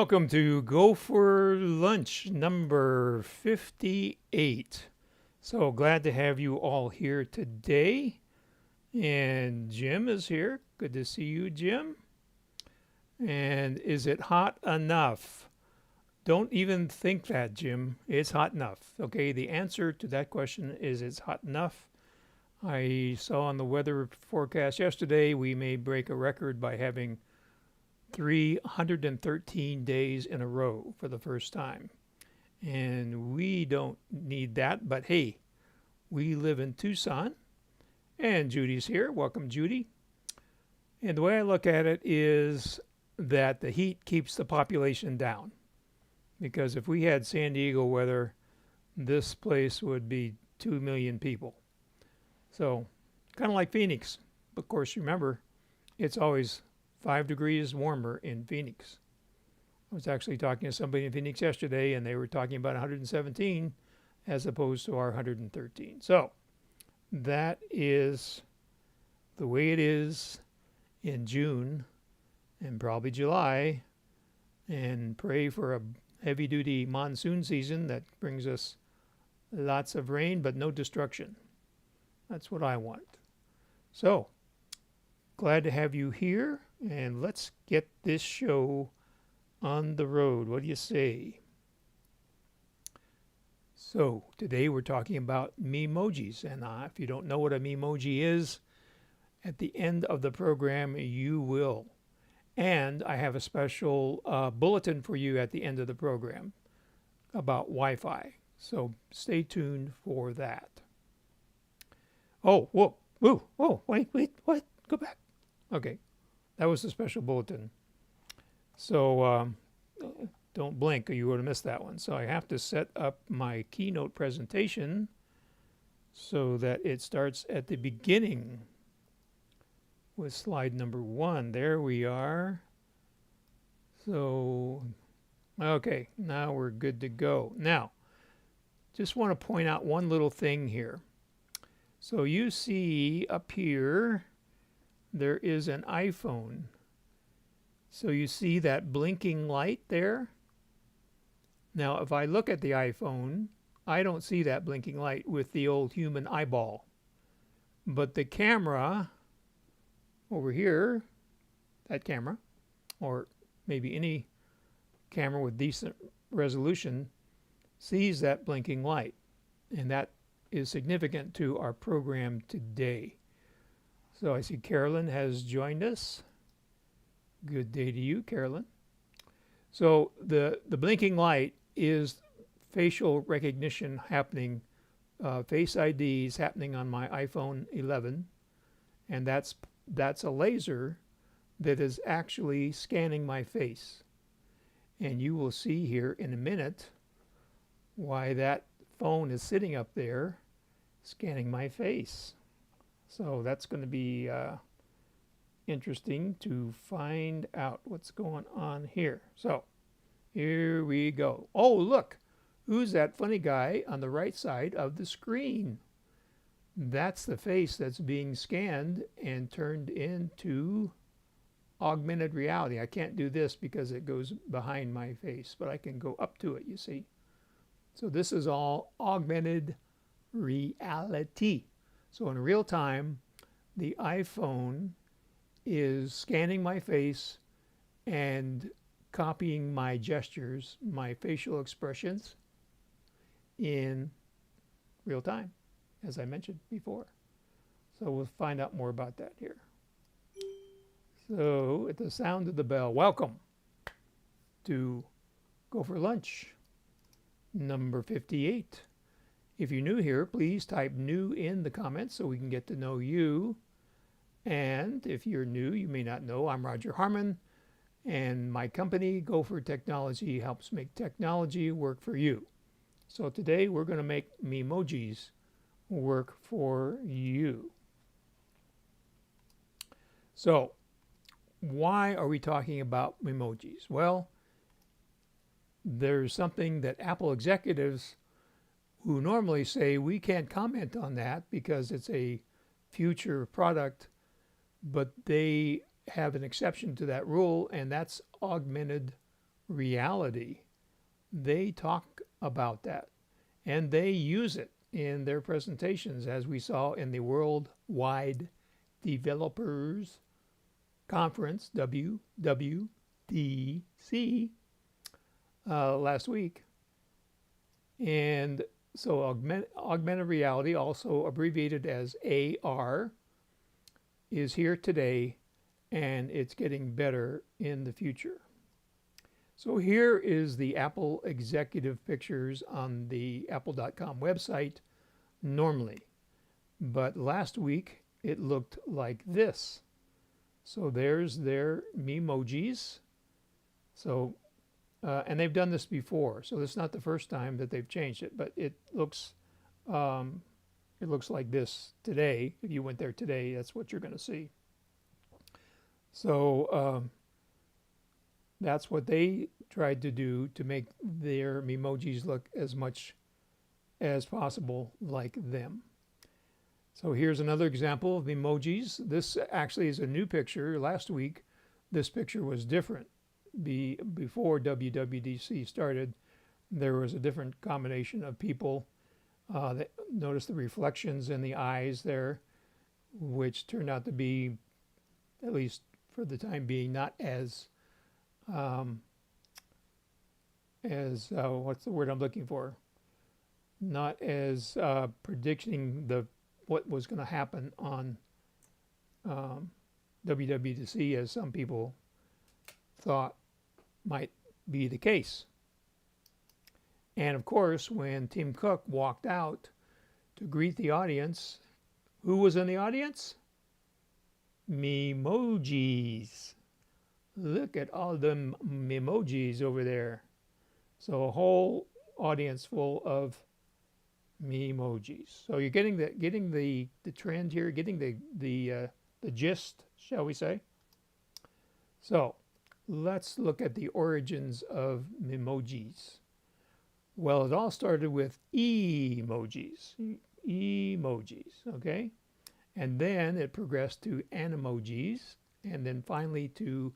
Welcome to Go for Lunch number 58. So glad to have you all here today. And Jim is here. Good to see you, Jim. And is it hot enough? Don't even think that, Jim. It's hot enough. Okay, the answer to that question is it's hot enough. I saw on the weather forecast yesterday we may break a record by having 313 days in a row for the first time. And we don't need that, but hey, we live in Tucson, and Judy's here. Welcome, Judy. And the way I look at it is that the heat keeps the population down. Because if we had San Diego weather, this place would be 2 million people. So, kind of like Phoenix. Of course, remember, it's always 5 degrees warmer in Phoenix. I was actually talking to somebody in Phoenix yesterday, and they were talking about 117 as opposed to our 113. So that is the way it is in June and probably July. And pray for a heavy-duty monsoon season that brings us lots of rain but no destruction. That's what I want. So, glad to have you here. And let's get this show on the road. What do you say? So today we're talking about Memojis. And if you don't know what a Memoji is, at the end of the program you will. And I have a special bulletin for you at the end of the program about Wi-Fi. So stay tuned for that. Oh, whoa, whoa, whoa, wait, what? Go back. Okay. That was the special bulletin. So don't blink or you would have missed that one. So I have to set up my keynote presentation so that it starts at the beginning with slide number 1. There we are. So, okay, now we're good to go. Now, just want to point out one little thing here. So you see up here, there is an iPhone. So you see that blinking light there? Now, if I look at the iPhone, I don't see that blinking light with the old human eyeball. But the camera over here, that camera, or maybe any camera with decent resolution, sees that blinking light. And that is significant to our program today. So I see Carolyn has joined us. Good day to you, Carolyn. So the blinking light is facial recognition happening, Face ID is happening on my iPhone 11, and that's a laser that is actually scanning my face. And you will see here in a minute why that phone is sitting up there scanning my face. So that's going to be interesting to find out what's going on here. So here we go. Oh, look, who's that funny guy on the right side of the screen? That's the face that's being scanned and turned into augmented reality. I can't do this because it goes behind my face, but I can go up to it, you see. So this is all augmented reality. So in real time, the iPhone is scanning my face and copying my gestures, my facial expressions in real time, as I mentioned before. So we'll find out more about that here. So at the sound of the bell, welcome to Go for Lunch number 58. If you're new here, please type new in the comments so we can get to know you. And if you're new, you may not know, I'm Roger Harmon, and my company, GoFor Technology, helps make technology work for you. So today we're going to make Memojis work for you. So why are we talking about Memojis? Well, there's something that Apple executives who normally say we can't comment on that because it's a future product, but they have an exception to that rule, and that's augmented Reality, they talk about that and they use it in their presentations, as we saw in the Worldwide Developers Conference, WWDC, last week. And so augmented reality, also abbreviated as AR, is here today, and it's getting better in the future. So here is the Apple executive pictures on the apple.com website normally. But last week it looked like this. So there's their Memojis. So, and they've done this before. So this is not the first time that they've changed it, but it looks like this today. If you went there today, that's what you're going to see. So that's what they tried to do to make their Memojis look as much as possible like them. So here's another example of Memojis. This actually is a new picture. Last week, this picture was different. Before WWDC started, there was a different combination of people. That notice the reflections in the eyes there, which turned out to be, at least for the time being, not as what's the word I'm looking for? Not as predicting what was going to happen on WWDC as some people thought might be the case. And of course, when Tim Cook walked out to greet the audience, who was in the audience? Memojis. Look at all them Memojis over there. So a whole audience full of Memojis. So you're getting the trend here, getting the gist, shall we say? So let's look at the origins of Memojis. Well, it all started with emojis, okay? And then it progressed to animojis, and then finally to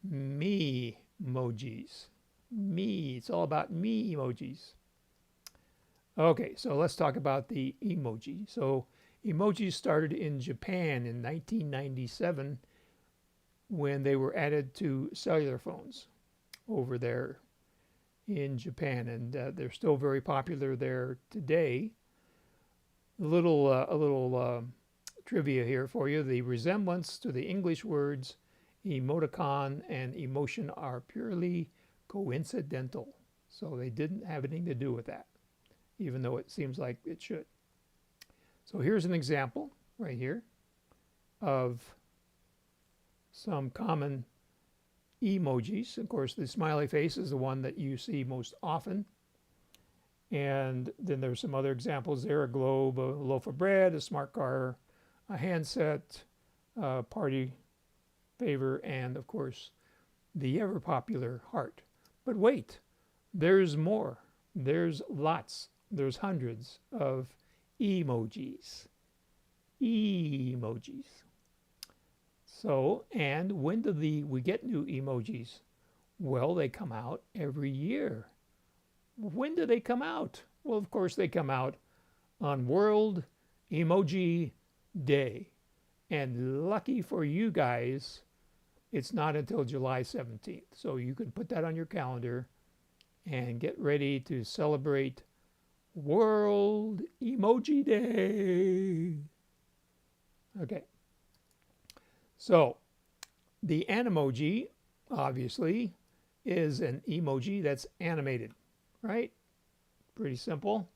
me-mojis. Me, it's all about me emojis. Okay, so let's talk about the emoji. So emojis started in Japan in 1997 when they were added to cellular phones over there in Japan, and they're still very popular there today. A little trivia here for you. The resemblance to the English words emoticon and emotion are purely coincidental. So they didn't have anything to do with that, even though it seems like it should. So here's an example right here of some common emojis. Of course, the smiley face is the one that you see most often. And then there's some other examples there: a globe, a loaf of bread, a smart car, a handset, a party favor, and of course, the ever popular heart. But wait, there's more. There's lots. There's hundreds of emojis. Emojis. So, and when do we get new emojis? Well, they come out every year. When do they come out? Well, of course, they come out on World Emoji Day. And lucky for you guys, it's not until July 17th. So you can put that on your calendar and get ready to celebrate World Emoji Day. Okay. So the Animoji, obviously, is an emoji that's animated, right? Pretty simple.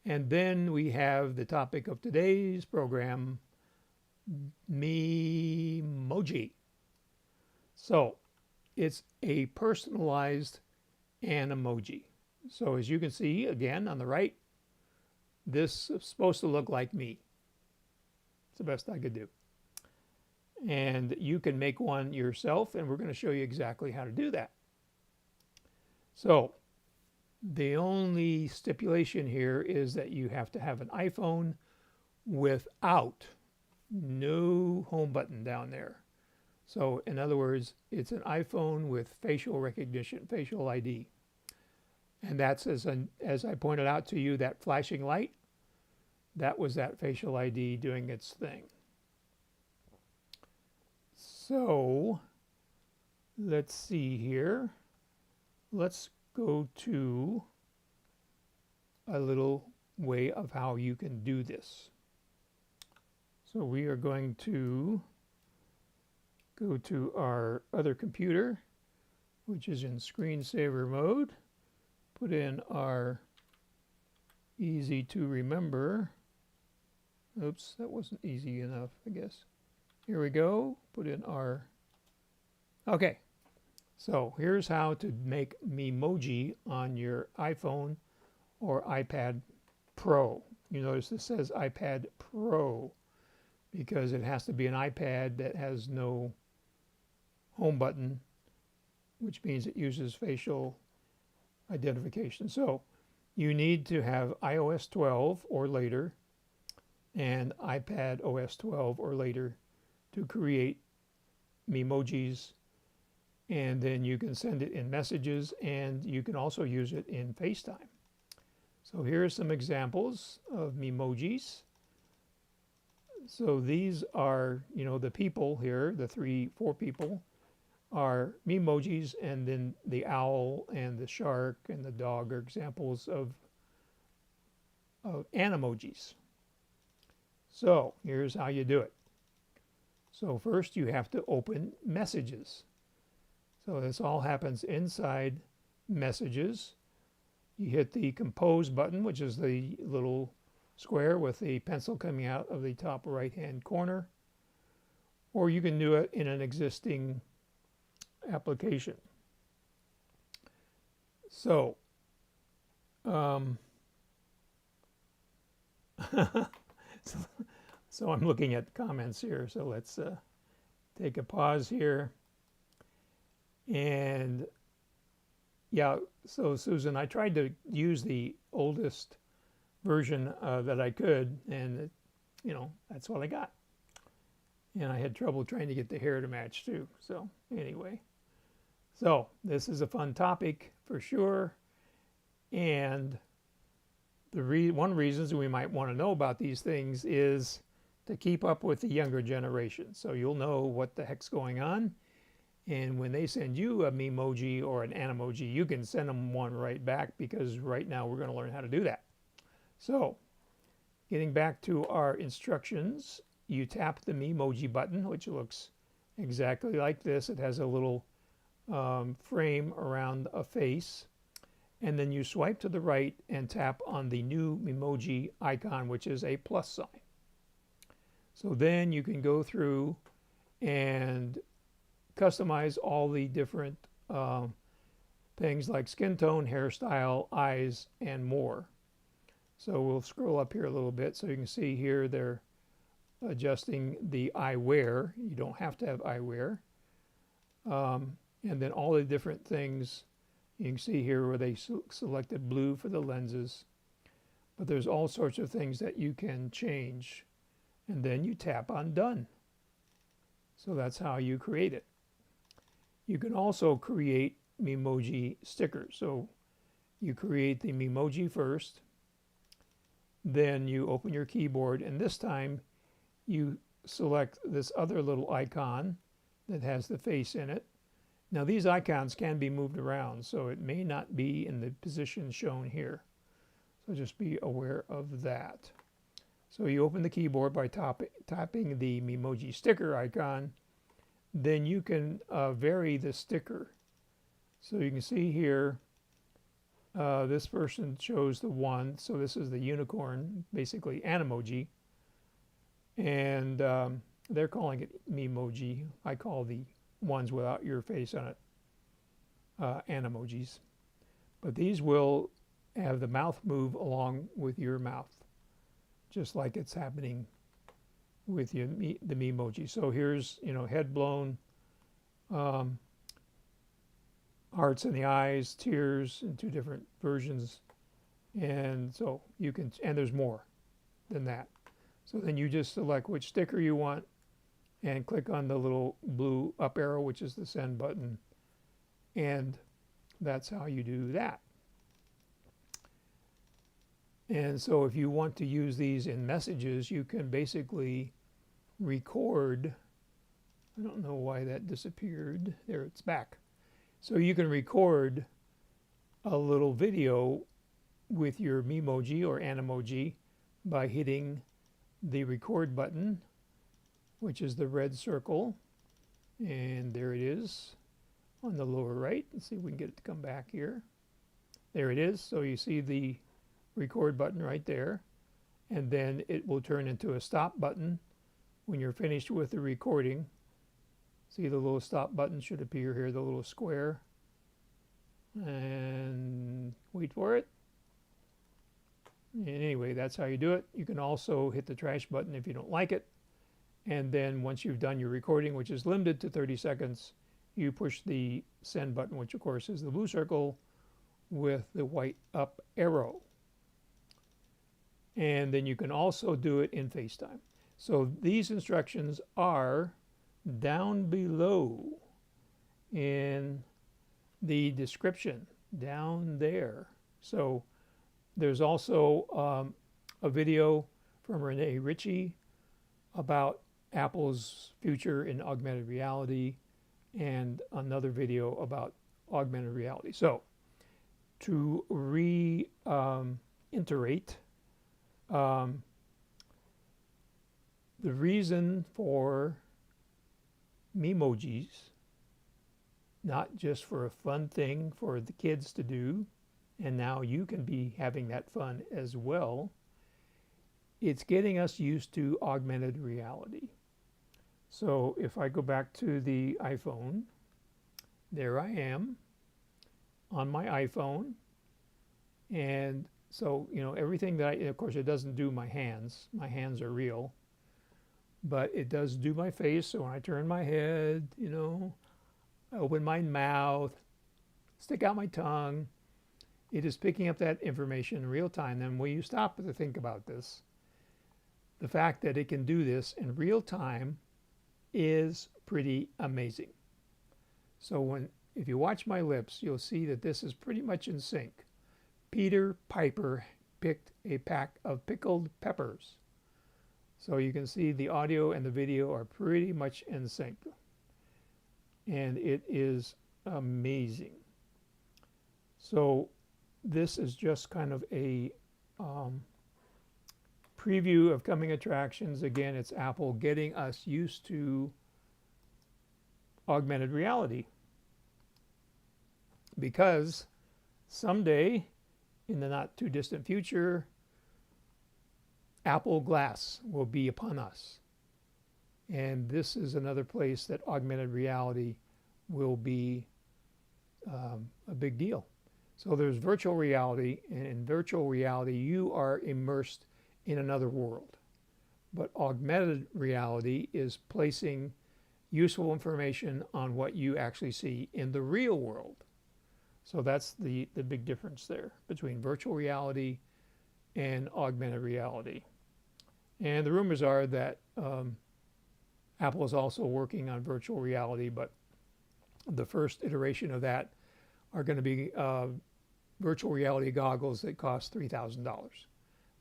And then we have the topic of today's program, Memoji. So it's a personalized Animoji. So as you can see, again, on the right, this is supposed to look like me. It's the best I could do. And you can make one yourself, and we're going to show you exactly how to do that. So the only stipulation here is that you have to have an iPhone without no home button down there. So in other words, it's an iPhone with facial recognition, facial ID. And that's, as I pointed out to you, that flashing light, that was that facial ID doing its thing. So let's see here. Let's go to a little way of how you can do this. So we are going to go to our other computer, which is in screensaver mode. Put in our easy to remember. Oops, that wasn't easy enough, I guess. Here we go. Put in our... Okay, so here's how to make Memoji on your iPhone or iPad Pro. You notice this says iPad Pro because it has to be an iPad that has no home button, which means it uses facial identification. So you need to have iOS 12 or later and iPad OS 12 or later to create Memojis, and then you can send it in messages, and you can also use it in FaceTime. So here are some examples of Memojis. So these are, the people here, the 4 people are Memojis, and then the owl and the shark and the dog are examples of Animojis. So here's how you do it. So first you have to open Messages. So this all happens inside Messages. You hit the Compose button, which is the little square with the pencil coming out of the top right-hand corner. Or you can do it in an existing application. So, so I'm looking at the comments here, so let's take a pause here. And yeah, so Susan, I tried to use the oldest version that I could, and that's what I got. And I had trouble trying to get the hair to match too. So anyway, so this is a fun topic for sure. And one reasons we might want to know about these things is to keep up with the younger generation. So you'll know what the heck's going on. And when they send you a Memoji or an Animoji, you can send them one right back, because right now we're going to learn how to do that. So getting back to our instructions, you tap the Memoji button, which looks exactly like this. It has a little frame around a face. And then you swipe to the right and tap on the new Memoji icon, which is a plus sign. So then you can go through and customize all the different things like skin tone, hairstyle, eyes, and more. So we'll scroll up here a little bit so you can see here they're adjusting the eyewear. You don't have to have eyewear. And then all the different things you can see here where they selected blue for the lenses. But there's all sorts of things that you can change. And then you tap on Done. So that's how you create it. You can also create Memoji stickers. So you create the Memoji first, then you open your keyboard, and this time you select this other little icon that has the face in it. Now these icons can be moved around, so it may not be in the position shown here. So just be aware of that. So you open the keyboard by tapping the Memoji sticker icon. Then you can vary the sticker. So you can see here, this person chose the 1. So this is the unicorn, basically Animoji. And they're calling it Memoji. I call the ones without your face on it Animojis. But these will have the mouth move along with your mouth, just like it's happening with the Memoji. So here's, head blown, hearts in the eyes, tears in 2 different versions. And so you can, and there's more than that. So then you just select which sticker you want, and click on the little blue up arrow, which is the send button, and that's how you do that. And so if you want to use these in messages, you can basically record. I don't know why that disappeared. There, it's back. So you can record a little video with your Memoji or Animoji by hitting the record button, which is the red circle, and there it is on the lower right. Let's see if we can get it to come back here. There it is. So you see the record button right there, and then it will turn into a stop button when you're finished with the recording. See, the little stop button should appear here, the little square, and wait for it. And anyway, that's how you do it. You can also hit the trash button if you don't like it, and then once you've done your recording, which is limited to 30 seconds, you push the send button, which of course is the blue circle with the white up arrow. And then you can also do it in FaceTime. So these instructions are down below in the description, down there. So there's also a video from Renee Ritchie about Apple's future in augmented reality, and another video about augmented reality. So to reiterate, the reason for Memojis, not just for a fun thing for the kids to do, and now you can be having that fun as well, it's getting us used to augmented reality. So if I go back to the iPhone, there I am on my iPhone, and so, you know, everything that of course it doesn't do my hands are real, but it does do my face. So when I turn my head, you know, I open my mouth, stick out my tongue, it is picking up that information in real time. Then when you stop to think about this, the fact that it can do this in real time is pretty amazing. So if you watch my lips, you'll see that this is pretty much in sync. Peter Piper picked a pack of pickled peppers. So you can see the audio and the video are pretty much in sync. And it is amazing. So this is just kind of a preview of coming attractions. Again, it's Apple getting us used to augmented reality, because someday in the not too distant future, Apple Glass will be upon us. And this is another place that augmented reality will be a big deal. So there's virtual reality, and in virtual reality you are immersed in another world. But augmented reality is placing useful information on what you actually see in the real world. So that's the big difference there between virtual reality and augmented reality. And the rumors are that Apple is also working on virtual reality, but the first iteration of that are going to be virtual reality goggles that cost $3,000.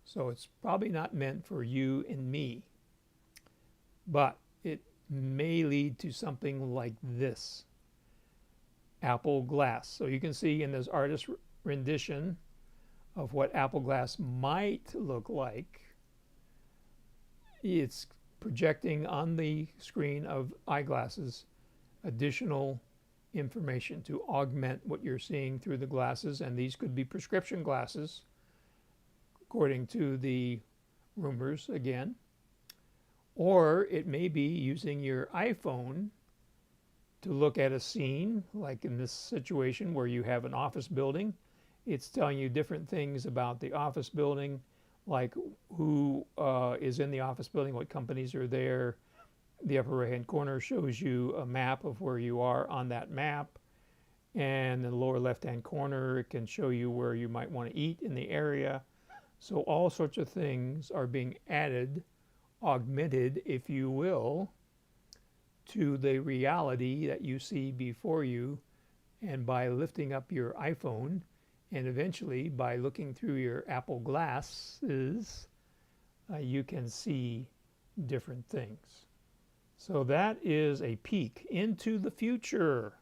So it's probably not meant for you and me, but it may lead to something like this. Apple Glass. So you can see in this artist rendition of what Apple Glass might look like, it's projecting on the screen of eyeglasses additional information to augment what you're seeing through the glasses. And these could be prescription glasses, according to the rumors again. Or it may be using your iPhone to look at a scene, like in this situation where you have an office building. It's telling you different things about the office building, like who is in the office building, what companies are there. The upper right-hand corner shows you a map of where you are on that map. And in the lower left-hand corner, it can show you where you might want to eat in the area. So all sorts of things are being added, augmented, if you will, to the reality that you see before you, and by lifting up your iPhone, and eventually by looking through your Apple glasses, you can see different things. So that is a peek into the future.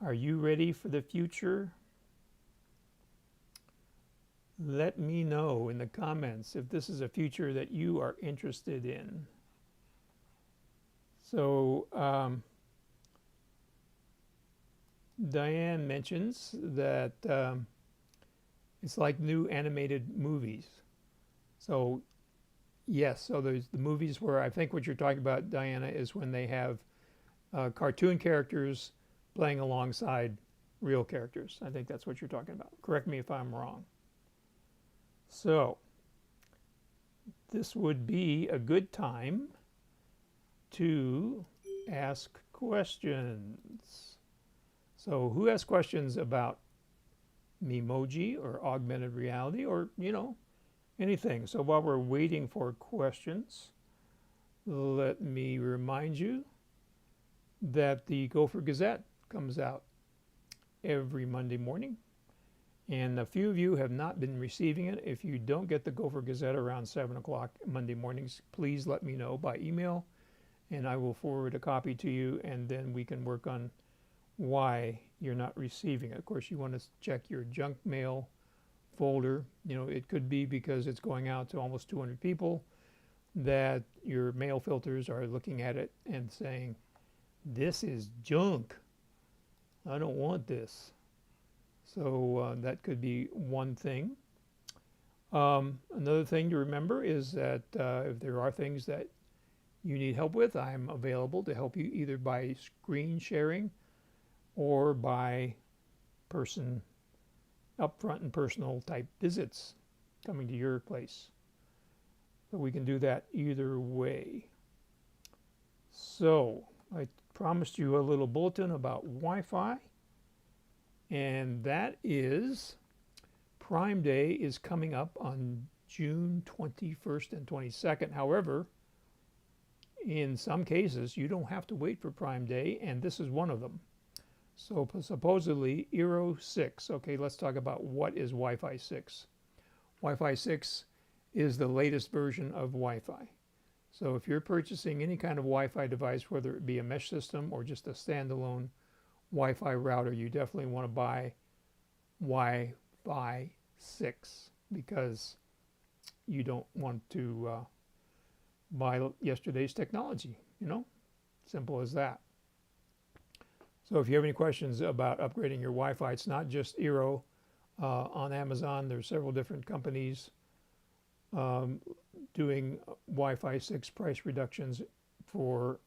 Are you ready for the future? Let me know in the comments if this is a future that you are interested in. So Diane mentions that it's like new animated movies. So yes, so there's the movies where I think what you're talking about, Diana, is when they have cartoon characters playing alongside real characters. I think that's what you're talking about. Correct me if I'm wrong. So this would be a good time to ask questions. So who has questions about Memoji or augmented reality or, anything? So while we're waiting for questions, let me remind you that the GoFor Gazette comes out every Monday morning. And a few of you have not been receiving it. If you don't get the GoFor Gazette around 7 o'clock Monday mornings, please let me know by email, and I will forward a copy to you, and then we can work on why you're not receiving it. Of course, you want to check your junk mail folder. It could be because it's going out to almost 200 people that your mail filters are looking at it and saying, this is junk. I don't want this. So that could be one thing. Another thing to remember is that if there are things that you need help with, I'm available to help you either by screen sharing or by upfront and personal type visits coming to your place. So we can do that either way. So I promised you a little bulletin about Wi-Fi, and that is Prime Day is coming up on June 21st and 22nd. However, in some cases, you don't have to wait for Prime Day, and this is one of them. So supposedly, Eero 6. Okay, let's talk about what is Wi-Fi 6. Wi-Fi 6 is the latest version of Wi-Fi. So if you're purchasing any kind of Wi-Fi device, whether it be a mesh system or just a standalone Wi-Fi router, you definitely want to buy Wi-Fi 6 because you don't want to buy yesterday's technology, simple as that. So if you have any questions about upgrading your Wi-Fi, it's not just Eero. On Amazon, there's several different companies doing Wi-Fi 6 price reductions for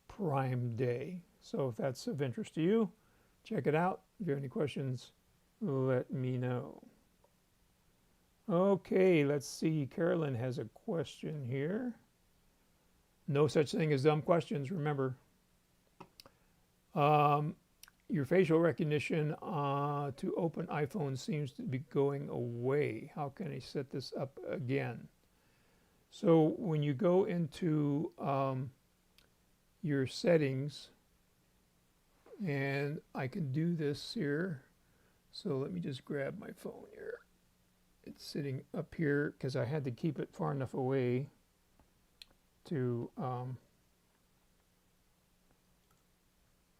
Prime Day. So if that's of interest to you, check it out. If you have any questions, let me know. Okay, let's see. Carolyn has a question here. No such thing as dumb questions, remember. Your facial recognition to open iPhone seems to be going away. How can I set this up again? So when you go into your settings, and I can do this here. So let me just grab my phone here. It's sitting up here because I had to keep it far enough away to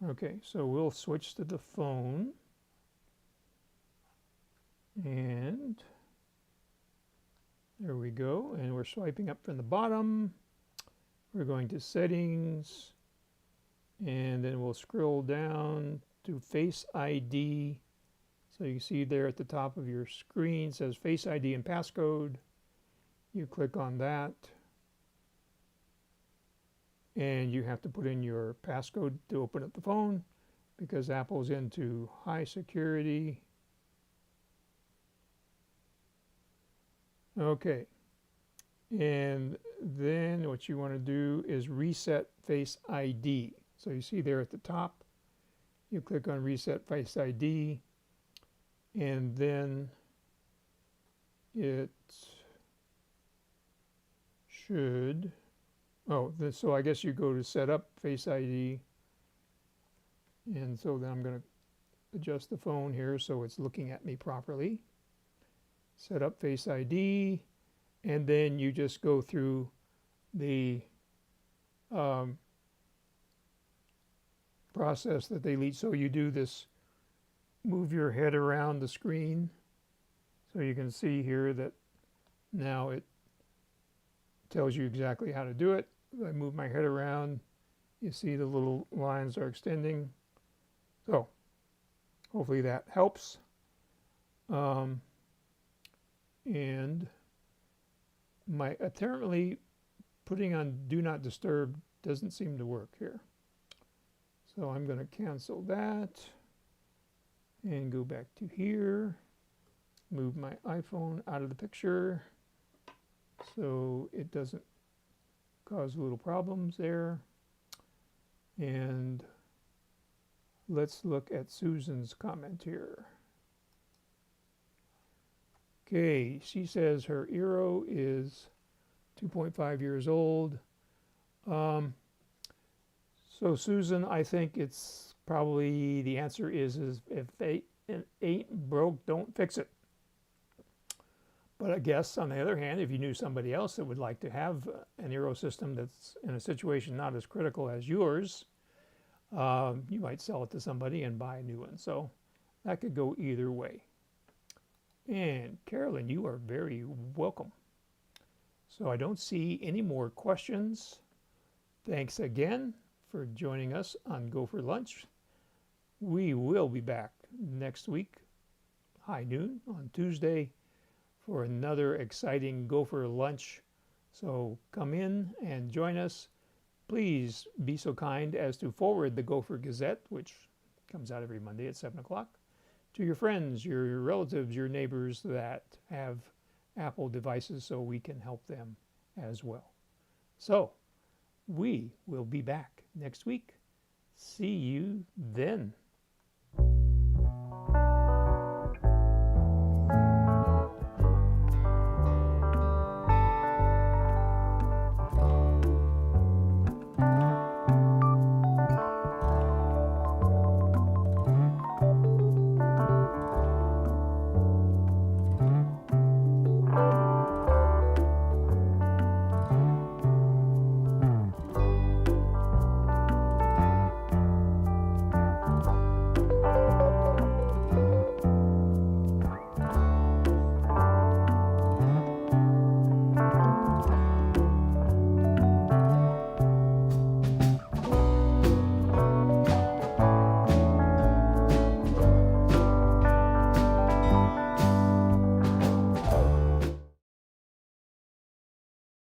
okay, so we'll switch to the phone, and there we go, and we're swiping up from the bottom. We're going to settings, and then we'll scroll down to Face ID. So you see there at the top of your screen says Face ID and passcode. You click on that, and you have to put in your passcode to open up the phone because Apple's into high security. Okay, and then what you want to do is reset Face ID. So you see there at the top, you click on Reset Face ID, and then it should Oh, so I guess you go to set up Face ID, and so then I'm going to adjust the phone here so it's looking at me properly. Set up Face ID, and then you just go through the um, process that they lead. So you do this, move your head around the screen, so you can see here that now it tells you exactly how to do it. I move my head around, you see the little lines are extending. So hopefully that helps. And my apparently putting on Do Not Disturb doesn't seem to work here. So I'm going to cancel that and go back to here, move my iPhone out of the picture so it doesn't cause little problems there. And let's look at Susan's comment here. Okay, she says her Eero is 2.5 years old. So Susan, I think it's probably the answer is if it ain't broke, don't fix it. But I guess on the other hand, if you knew somebody else that would like to have an Eero system that's in a situation not as critical as yours, you might sell it to somebody and buy a new one. So that could go either way. And Carolyn, you are very welcome. So I don't see any more questions. Thanks again for joining us on Go for Lunch. We will be back next week, high noon on Tuesday, for another exciting Go for Lunch. So come in and join us. Please be so kind as to forward the Gopher Gazette, which comes out every Monday at 7 o'clock, to your friends, your relatives, your neighbors that have Apple devices so we can help them as well. So we will be back next week. See you then.